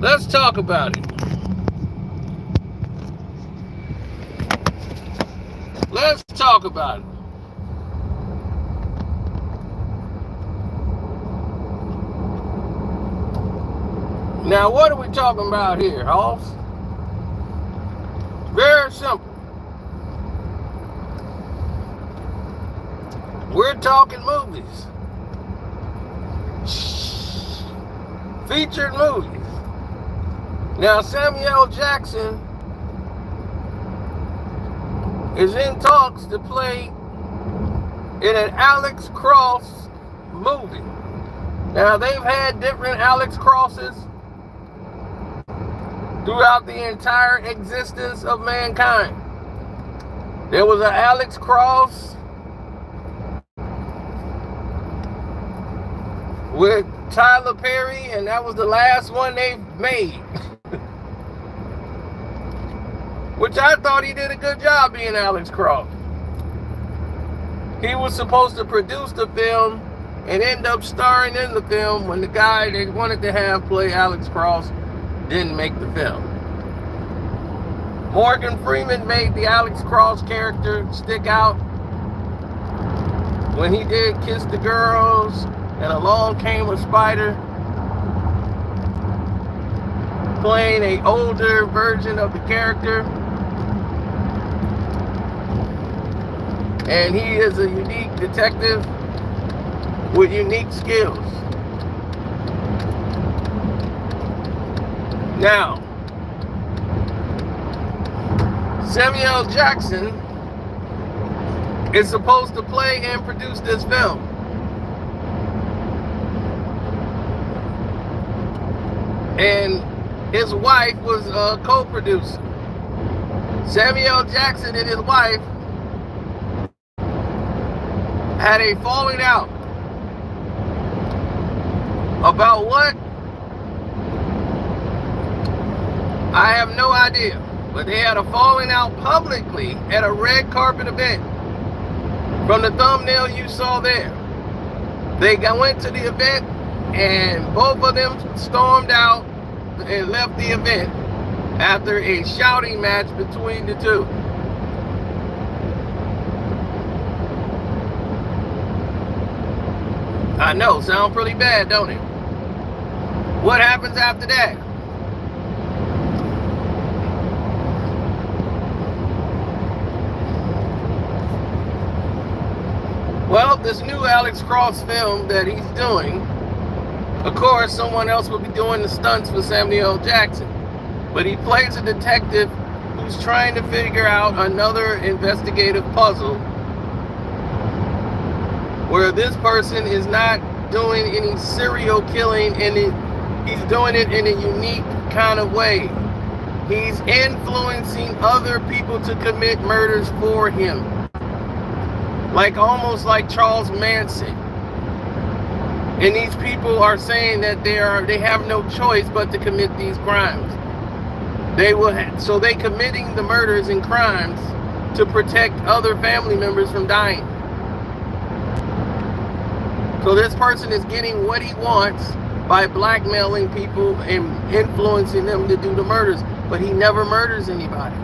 Let's talk about it. Let's talk about it. Now, what are we talking about here, Hoss? Very simple. We're talking movies. Featured movies. Now, Samuel Jackson is in talks to play in an Alex Cross movie. Now, they've had different Alex Crosses throughout the entire existence of mankind. There was an Alex Cross with Tyler Perry, and that was the last one they made. Which I thought he did a good job being Alex Cross. He was supposed to produce the film and end up starring in the film when the guy they wanted to have play Alex Cross didn't make the film. Morgan Freeman made the Alex Cross character stick out when he did Kiss the Girls and Along Came a Spider, playing an older version of the character. And he is a unique detective with unique skills. Now, Samuel Jackson is supposed to play and produce this film. And his wife was a co-producer. Samuel Jackson and his wife had a falling out. About what? I have no idea. But they had a falling out publicly at a red carpet event. From the thumbnail you saw there. They went to the event and both of them stormed out and left the event after a shouting match between the two. I know, sound pretty bad, don't it? What happens after that? Well, this new Alex Cross film that he's doing, of course, someone else will be doing the stunts for Samuel Jackson. But he plays a detective who's trying to figure out another investigative puzzle where this person is not doing any serial killing and he's doing it in a unique kind of way. He's influencing other people to commit murders for him. Like almost like Charles Manson. And these people are saying that they have no choice but to commit these crimes. So they committing the murders and crimes to protect other family members from dying. So this person is getting what he wants by blackmailing people and influencing them to do the murders, but he never murders anybody.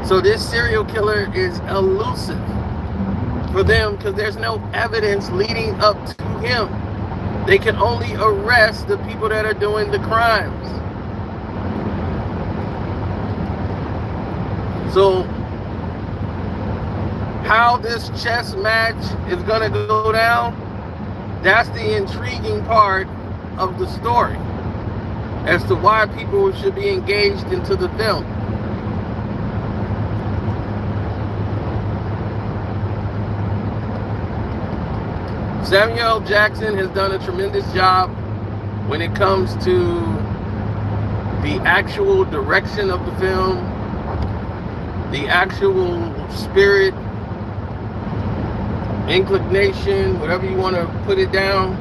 So this serial killer is elusive for them because there's no evidence leading up to him. They can only arrest the people that are doing the crimes. So how this chess match is going to go down, that's the intriguing part of the story as to why people should be engaged into the film. Samuel Jackson has done a tremendous job when it comes to the actual direction of the film, the actual spirit, inclination, whatever you want to put it down.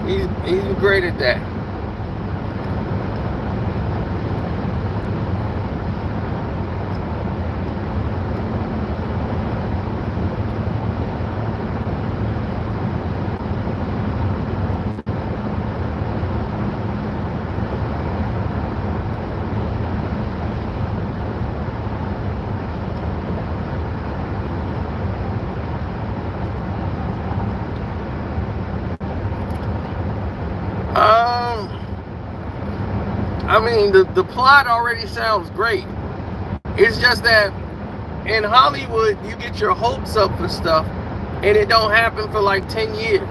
He's great at that. I mean, the plot already sounds great. It's just that in Hollywood, you get your hopes up for stuff, and it don't happen for like 10 years.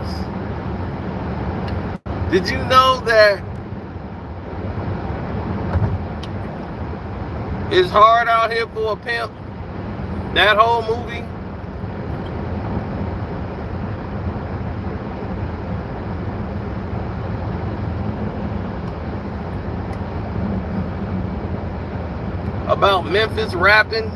Did you know that It's Hard Out Here for a Pimp, that whole movie, about Memphis rapping?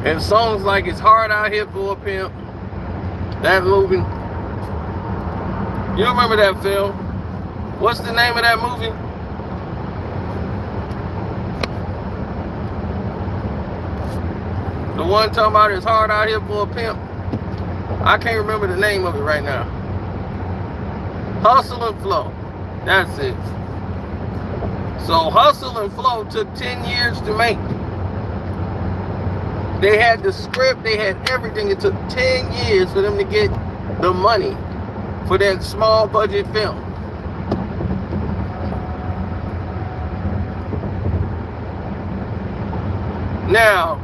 And songs like It's Hard Out Here for a Pimp, that movie. You remember that film? What's the name of that movie? The one talking about It's Hard Out Here for a Pimp. I can't remember the name of it right now. Hustle and Flow. That's it. So Hustle and Flow took 10 years to make. They had the script, they had everything. It took 10 years for them to get the money for that small budget film. Now,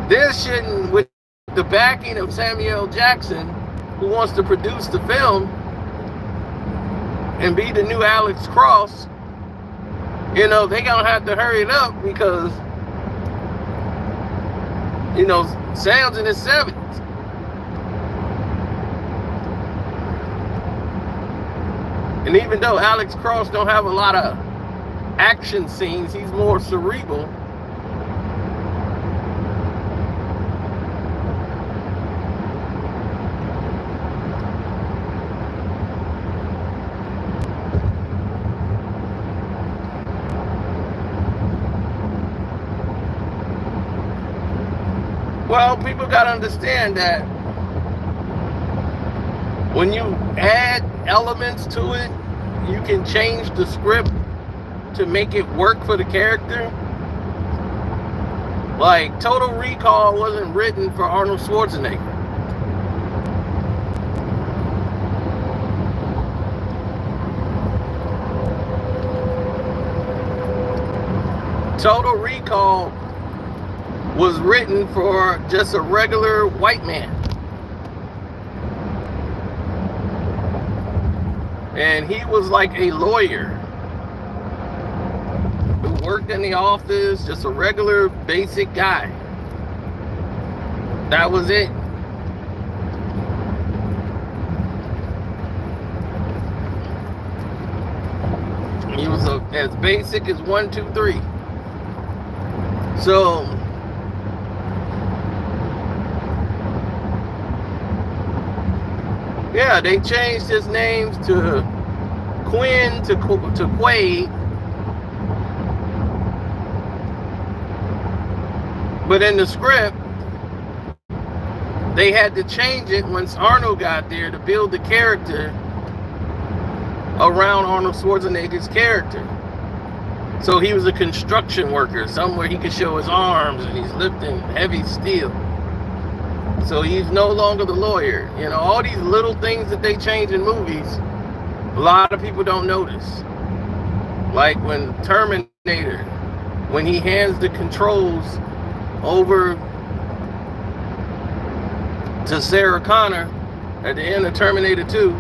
this shouldn't, with the backing of Samuel Jackson, who wants to produce the film and be the new Alex Cross, you know, they gonna have to hurry it up because, you know, Sam's in his 70s. And even though Alex Cross don't have a lot of action scenes, he's more cerebral. Well, people got to understand that when you add elements to it, you can change the script to make it work for the character. Like, Total Recall wasn't written for Arnold Schwarzenegger. Total Recall was written for just a regular white man. And he was like a lawyer who worked in the office, just a regular basic guy. That was it. He was as basic as 1, 2, 3. So yeah, they changed his names to Quinn to Quaid. But in the script, they had to change it once Arnold got there to build the character around Arnold Schwarzenegger's character. So he was a construction worker, somewhere he could show his arms and he's lifting heavy steel. So he's no longer the lawyer. You know, all these little things that they change in movies, a lot of people don't notice. Like when Terminator, when he hands the controls over to Sarah Connor at the end of Terminator 2,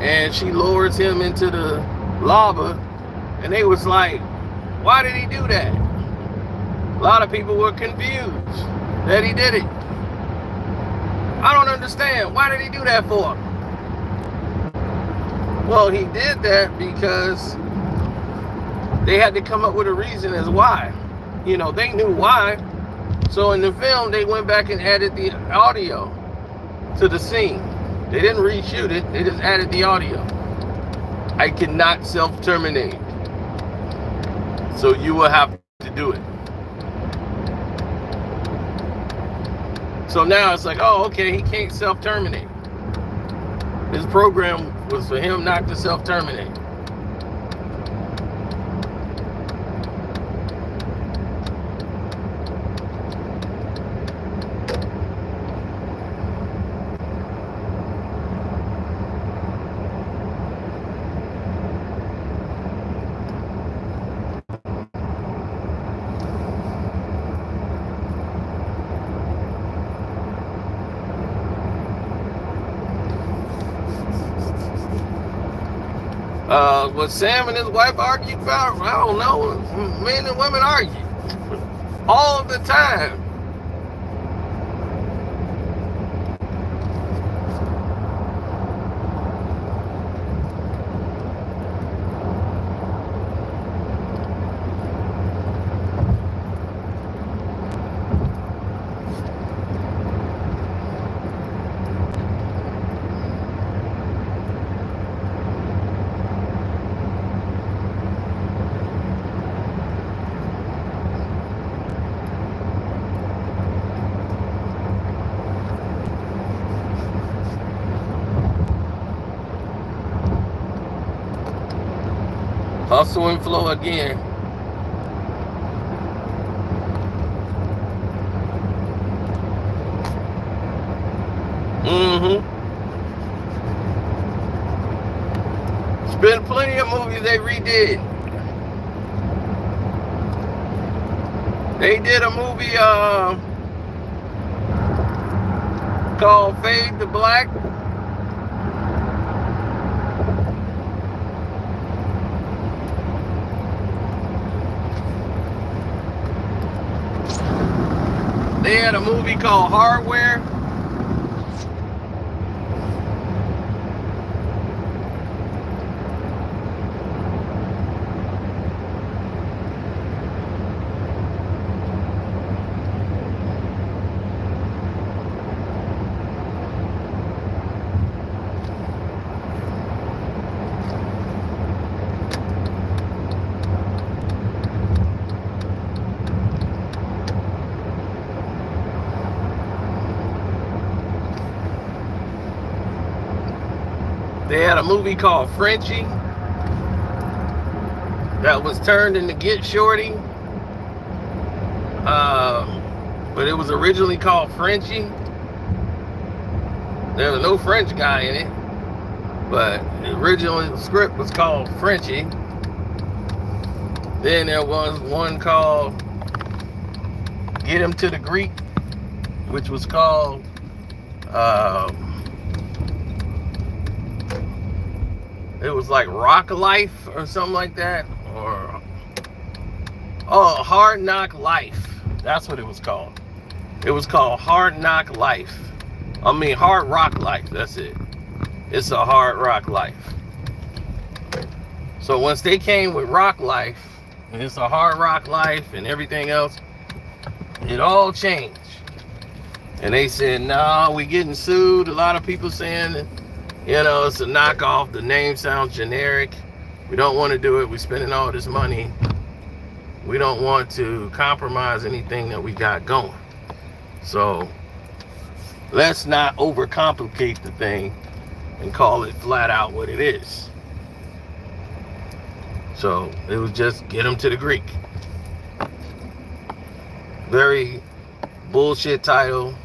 and she lowers him into the lava, and they was like, why did he do that? A lot of people were confused that he did it. I don't understand. Why did he do that for? Well, he did that because they had to come up with a reason as why. You know, they knew why. So in the film, they went back and added the audio to the scene. They didn't reshoot it. They just added the audio. I cannot self-terminate. So you will have to do it. So now it's like, oh, okay, he can't self-terminate. His program was for him not to self-terminate. What Sam and his wife argued about, I don't know. Men and women argue all the time. Hustle and flow again. There's been plenty of movies they redid. They did a movie called Fade to Black. They had a movie called Hardware. They had a movie called Frenchie that was turned into Get Shorty. But it was originally called Frenchie. There was no French guy in it, but the original script was called Frenchie. Then there was one called Get Him to the Greek, which was called it was like Rock Life or something like that, or Hard Knock Life. That's what it was called. It was called Hard Knock Life. I mean Hard Rock Life. That's it. It's a Hard Rock Life. So once they came with Rock Life, and it's a Hard Rock Life and everything else, it all changed. And they said, no, we getting sued. A lot of people saying that, you know, it's a knockoff. The name sounds generic. We don't want to do it. We're spending all this money. We don't want to compromise anything that we got going. So let's not overcomplicate the thing and call it flat out what it is. So it was just Get Him to the Greek. Very bullshit title,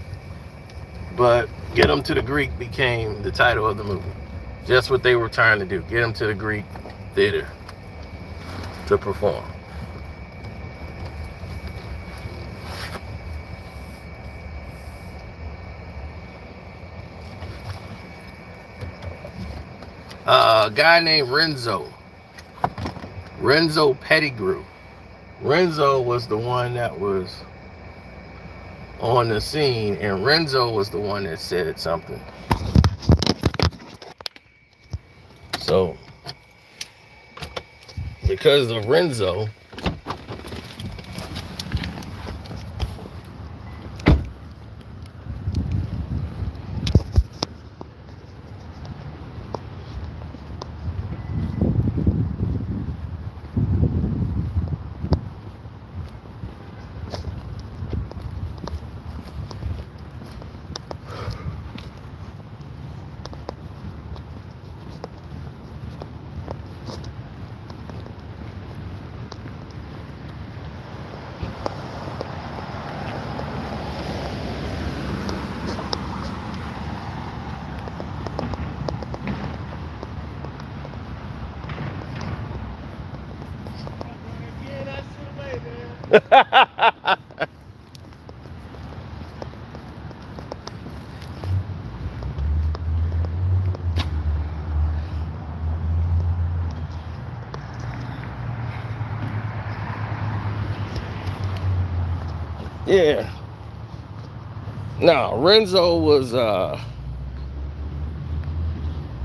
but Get Him to the Greek became the title of the movie. Just what they were trying to do. Get him to the Greek theater to perform. A guy named Renzo Pettigrew. Renzo was the one that was on the scene, and Renzo was the one that said something. So, because of Renzo, Yeah. Now, Renzo was,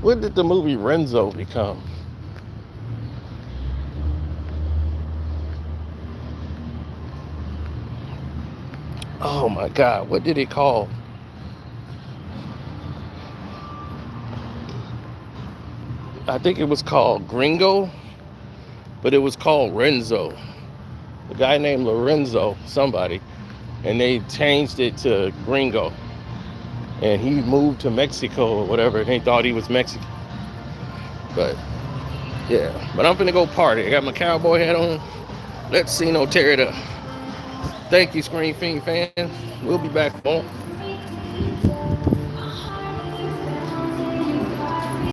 what did the movie Renzo become? Oh my God, what did it call? I think it was called Gringo, but it was called Renzo. A guy named Lorenzo, somebody, and they changed it to Gringo. And he moved to Mexico or whatever, and they thought he was Mexican. But yeah, but I'm finna go party. I got my cowboy hat on. Let's see no tear it up. Thank you, Screen Fiend fans. We'll be back on.